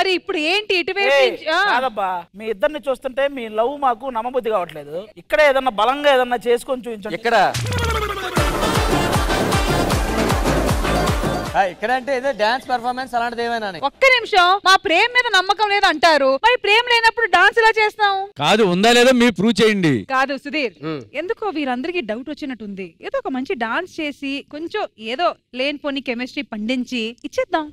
మరి ఇప్పుడు ఏంటి ఇటువైపు కాదబ్బా, మీ ఇద్దరిని చూస్తుంటే మీ లవ్ మాకు నమ్మబుద్ధి కావట్లేదు. ఇక్కడ ఏదన్నా బలంగా ఏదన్నా చేసుకొని చూపించండి. ఇక్కడ ఇక్కడ అంటే ఏదో డాన్స్ పెర్ఫార్మెన్స్ అలాంటిది ఏమైనా. ఒక్క నిమిషం, మా ప్రేమ మీద నమ్మకం లేదు అంటారు, మరి ప్రేమ లేనప్పుడు డాన్స్ ఎలా చేస్తాం? కాదు, ఉందా లేదా మీరు ప్రూవ్ చేయండి. కాదు సుధీర్, ఎందుకో వీరందరికీ డౌట్ వచ్చినట్టుంది. ఏదో ఒక మంచి డాన్స్ చేసి కొంచెం ఏదో లేనిపోని కెమిస్ట్రీ పండించి ఇచ్చేద్దాం.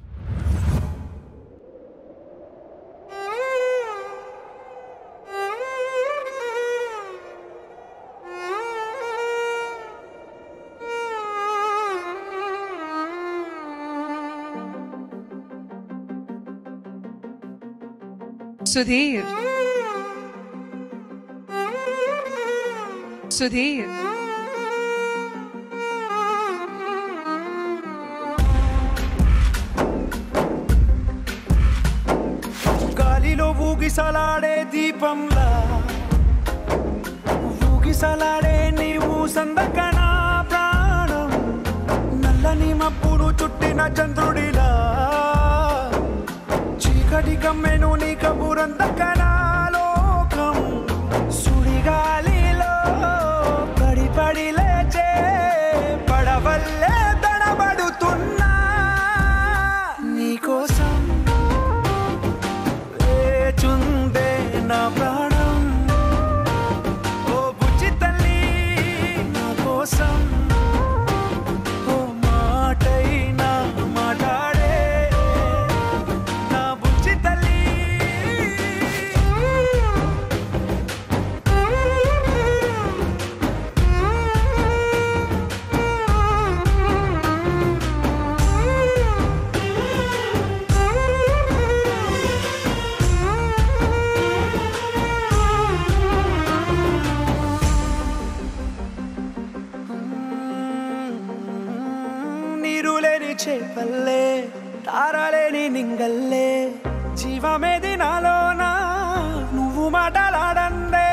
సుధీర్, సుధీర్, గాలిలో ఊగిసలాడే దీపంలా ఊగిసలాడే నీవు సందకనా ప్రాణం, నల్లని మబ్బును చుట్టిన చంద్రుడిలా చీకటి కమ్మెను నీ కబురందకనా లోకం, సుడిగాలిలో పడి పడి లేచే పడవల్లే తడబడుతున్నా నీకోసం వేచుందే నా ప్రాణం. ఓ బుజ్జి తల్లి నా కోసం ఓ మాటైనా మాట్లాడే నా బుజ్జి తల్లి. నీరు లేని చేపల్లే తారలేని నింగల్లే జీవమేది నాలోనా నువ్వు మాటలాడందే,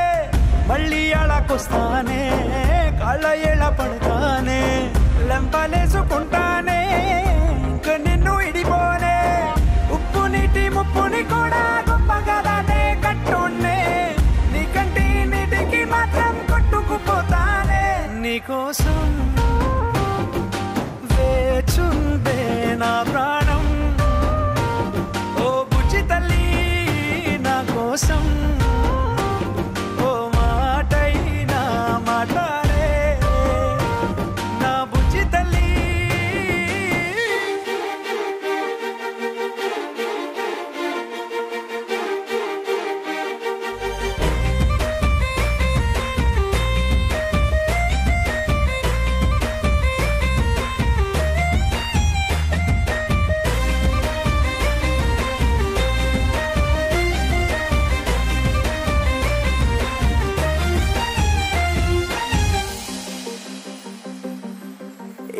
మళ్ళీ అళకొస్తానే కాళ్ళ ఏళ్ళ పడతానే లెంపలేసుకుంటానే ఇంక నిన్ను ఇడిపోనే, ఉప్పు నీటి ముప్పుని కూడా గొప్పగా దాటే కట్టున్నే నీ కంటి నీటికి మాత్రం కొట్టుకుపోతానే నీకోసం వేచుందే నా ప్రాణం. ఓ బుజ్జి తల్లి నా కోసం ఓ మాటైనా మాట్లాడే నా బుజ్జి తల్లి.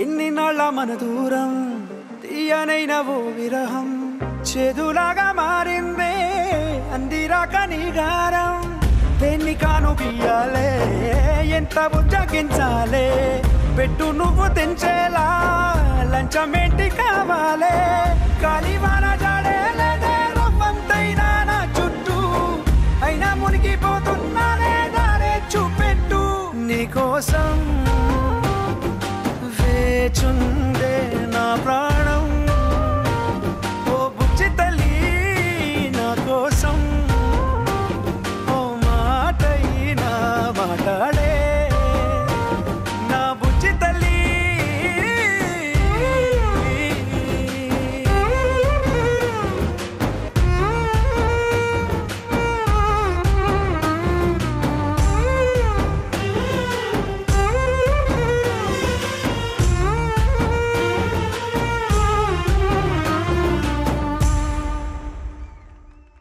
ఎన్ని నాళ్ళ మన దూరం తీయనైన ఓ విరహం చేదులాగా మారిందే అందిరాక నీ గారం, దేన్ని కాను బియ్యాలే ఎంత బుజ్జగించాలే పెట్టు నువ్వు తెంచేలా లంచమేంటి కావాలే, కాలివాన జాడేలేదే రవ్వంతైనా నా చుట్టూ అయినా మునిగిపోతున్నానే దారే చూపెట్టు నీకోసం వేచుందే నా ప్రాణం. ఓ బుజ్జి తల్లి నా కోసం ఓ మాటైనా మాట్లాడే నా బుజ్జి తల్లి.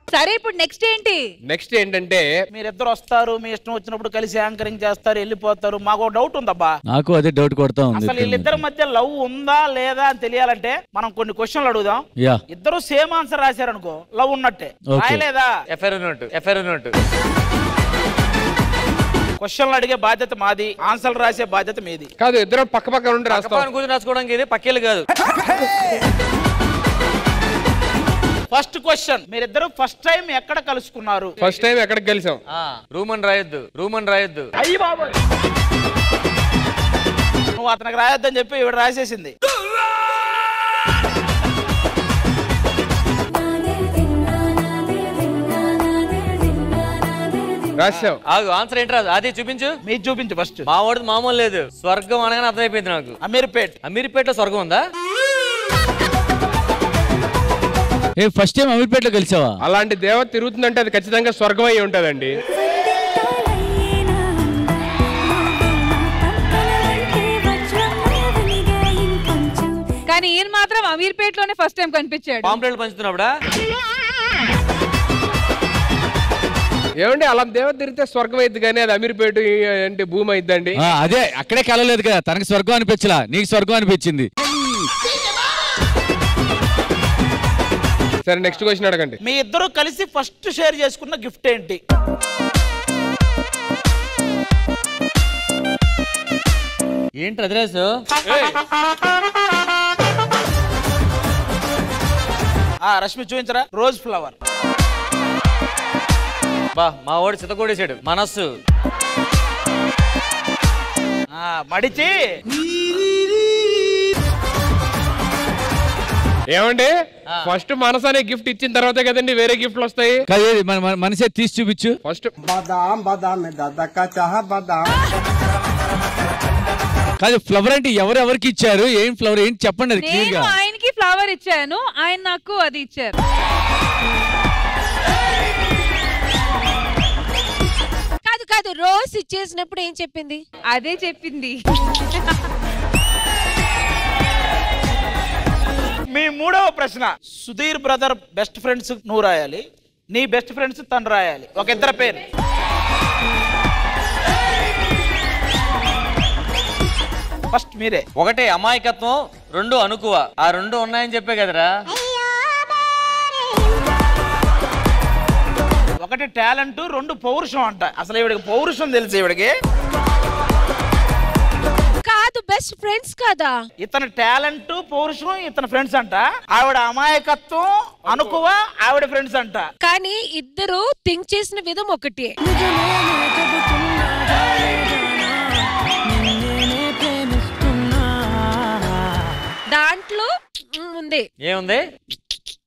సరే, ఇప్పుడు నెక్స్ట్ ఏంటి? నెక్స్ట్ ఏంటంటే మీరిద్దరు వస్తారు, మీ ఇష్టం వచ్చినప్పుడు కలిసి యాంకరింగ్ చేస్తారు, వెళ్ళిపోతారు. మాకు డౌట్ ఉందబ్బా, నాకు అదే డౌట్ కొడతా ఉంది. అసలు వీళ్ళిద్దరి మధ్య లవ్ ఉందా లేదా అని తెలియాలంటే మనం కొన్ని క్వశ్చన్లు అడుగుదాం. ఇద్దరు సేమ్ ఆన్సర్ రాశారనుకో లవ్ ఉన్నట్టే, రాయలేదా ఎఫ్ఐఆర్ ఉన్నట్టు. క్వశ్చన్లు అడిగే బాధ్యత మాది, ఆన్సర్లు రాసే బాధ్యత మీది. కాదు, ఇద్దరు పక్క పక్క ఉండి రాసుకోవడానికి రాసుకోవడానికి ఇది పక్కేలు కాదు. ఫస్ట్ క్వశ్చన్, మీరిద్దరు ఫస్ట్ టైం ఎక్కడ కలుసుకున్నారు? ఫస్ట్ టైం ఎక్కడికి కలిసాం? రూమ్ అని రాయొద్దు, రూమ్ అని రాయొద్దు. అయ్యి బాబు, నువ్వు అతనికి రాయొద్దని చెప్పి ఇవిడ రాసేసింది. రాసావు. ఆగు, ఆన్సర్ ఏంటి రాదు? అది చూపించు. మీరు చూపించు ఫస్ట్. మా వాడిది మామూలు లేదు, స్వర్గం అనగానే అర్థమైపోయింది నాకు. అమీర్పేట్. అమీర్పేటలో స్వర్గం ఉందా? ఫస్ట్ టైం అమీర్పేటలో కలిసావా? అలాంటి దేవత తిరుగుతుందంటే అది ఖచ్చితంగా స్వర్గం అయి ఉంటదండి. కానీ ఈయన మాత్రం అమీర్పేటలోనే ఫస్ట్ టైం కనిపించాడు. పాంప్లెట్లు పంచుతున్నప్పుడా? ఏమండి అలా దేవత తిరిగితే స్వర్గం అయింది కానీ అది అమీర్పేట అంటే భూమి అయిద్దండి. అదే అక్కడే కలవలేదు కదా, తనకి స్వర్గం అనిపించలా, నీకు స్వర్గం అనిపించింది. సరే నెక్స్ట్ క్వశ్చన్ అడగండి. మీ ఇద్దరు కలిసి ఫస్ట్ షేర్ చేసుకున్న గిఫ్ట్ ఏంటి? ఏంటి అడ్రస్? రష్మి చూపించరా. Rose flower. బా, మా వాడు చితకొడేశాడు మనస్సు. మడిచి ఏమండి ఫస్ట్ మనసు అనే గిఫ్ట్ ఇచ్చిన తర్వాతే కదండి వేరే గిఫ్ట్లు వస్తాయి. మనసే తీసి చూపించు ఫస్ట్. కాదు, ఫ్లవర్ అంటే ఎవరెవరికి ఇచ్చారు, ఏం ఫ్లవర్ ఏంటి చెప్పండి అది క్లియర్ గా. ఆయనకి ఫ్లవర్ ఇచ్చాను, ఆయన నాకు అది ఇచ్చారు. కాదు కాదు, రోజ్ ఇచ్చేసినప్పుడు ఏం చెప్పింది? అదే చెప్పింది. మీ మూడవ ప్రశ్న, సుధీర్ బ్రదర్ బెస్ట్ ఫ్రెండ్స్ నువ్వు రాయాలి, నీ బెస్ట్ ఫ్రెండ్స్ తను రాయాలి. ఒక ఇద్దరు పేరు. ఫస్ట్ మీరే. ఒకటి అమాయకత్వం, రెండు అనుకువ. ఆ రెండు ఉన్నాయని చెప్పే కదరా. ఒకటి టాలెంట్, రెండు పౌరుషం అంట. అసలు ఇవిడికి పౌరుషం తెలుసు ఇవిడికి. కాదు, బెస్ట్ ఫ్రెండ్స్ కదా. ఇతను టాలెంట్, పౌరుషం, ఇతను ఫ్రెండ్స్ అంట. ఆవిడ అమాయకత్వం, అనుకువ, ఆవిడ ఫ్రెండ్స్ అంట. కానీ ఇద్దరు థింక్ చేసిన విధం ఒకటి. దాంట్లో ఉంది. ఏముంది?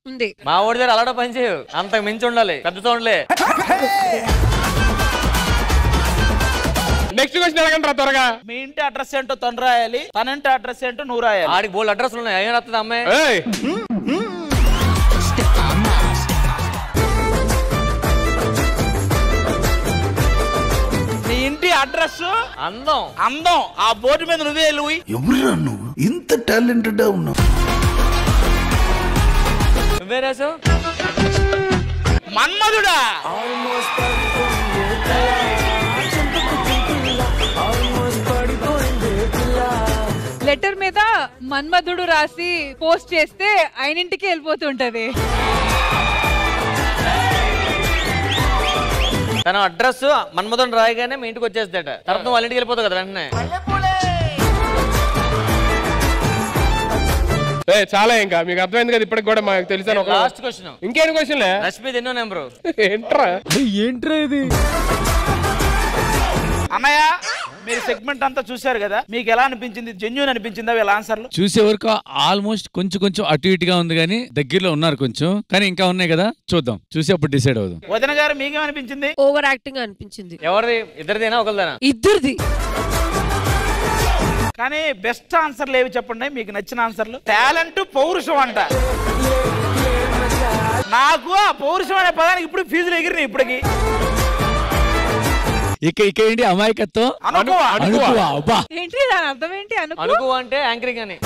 ఉంది. మా వాడి దగ్గర అలాడ పని చేయు, అంతకు మించి ఉండాలి, పెద్ద సౌండ్లే. నెక్స్ట్ క్వశ్చన్ అడగండి రా త్వరగా. మీ ఇంటి అడ్రస్ ఏంటో తను రాయాలి, తన ఇంటి అడ్రస్ ఏంటో నువ్వు రాయాలి. ఆడికి బోల్డ్ అడ్రస్ ఉన్నాయి, ఏం రాస్తుంది అమ్మాయి? నీ ఇంటి అడ్రస్, అందం. అందం ఆ బోర్డు మీద నువ్వే వెళ్ళి. ఎవరురా నువ్వు ఇంత టాలెంటెడ్ ఉన్నావు? నువ్వే రాసావు. మన్మధుడా. లెటర్ మీద మన్మధుడు రాసి పోస్ట్ చేస్తే ఆయనింటికి వెళ్ళిపోతుంటది. తన అడ్రస్ మన్మధుడు రాయగానే మీ ఇంటికి వచ్చేస్తాడ. తర్వాత వాళ్ళ ఇంటికి వెళ్ళిపోతావు కదా వెంటనే. చాలా ఇంకా మీకు అర్థమైంది కదా ఇప్పటికి కూడా మాకు తెలిసాను. Last question. ఇంకేం క్వశ్చన్ లే? రష్మిది ఎన్నో నెంబరు? ఏంట్రా ఇది? అన్నయ్య, మీరు సెగ్మెంట్ అంతా చూశారు కదా, మీకు ఎలా అనిపించింది? జెన్యూన్ అనిపించిందా వీళ్ళ ఆన్సర్లు? చూసే వరకు ఆల్మోస్ట్ కొంచెం అటు ఇటుగా ఉంది, కానీ దగ్గరలో ఉన్నారు కొంచెం, కానీ ఇంకా ఉన్నాయి కదా, చూద్దాం, చూసి అప్పుడు డిసైడ్ అవుదాం. వదిన గారు మీకేమనిపించింది? ఓవర్ యాక్టింగ్ అనిపించింది. ఎవరిది? ఇద్దరిదేనా ఒకరిదేనా? ఇద్దరిది. కానీ బెస్ట్ ఆన్సర్లు ఏవి చెప్పండి, మీకు నచ్చిన ఆన్సర్లు. టాలెంట్, పౌరుషం అంట. నాకు ఆ పౌరుషం అనే పదానికి ఇప్పుడు ఫీజులు ఎగిరినాయి ఇప్పటికి. ఇక ఏంటి అమాయకత్వం, అనుకువ. అబ్బా ఏంటి దాని అర్థం ఏంటి? అనుకువ అంటే యాంకరింగ్ అని.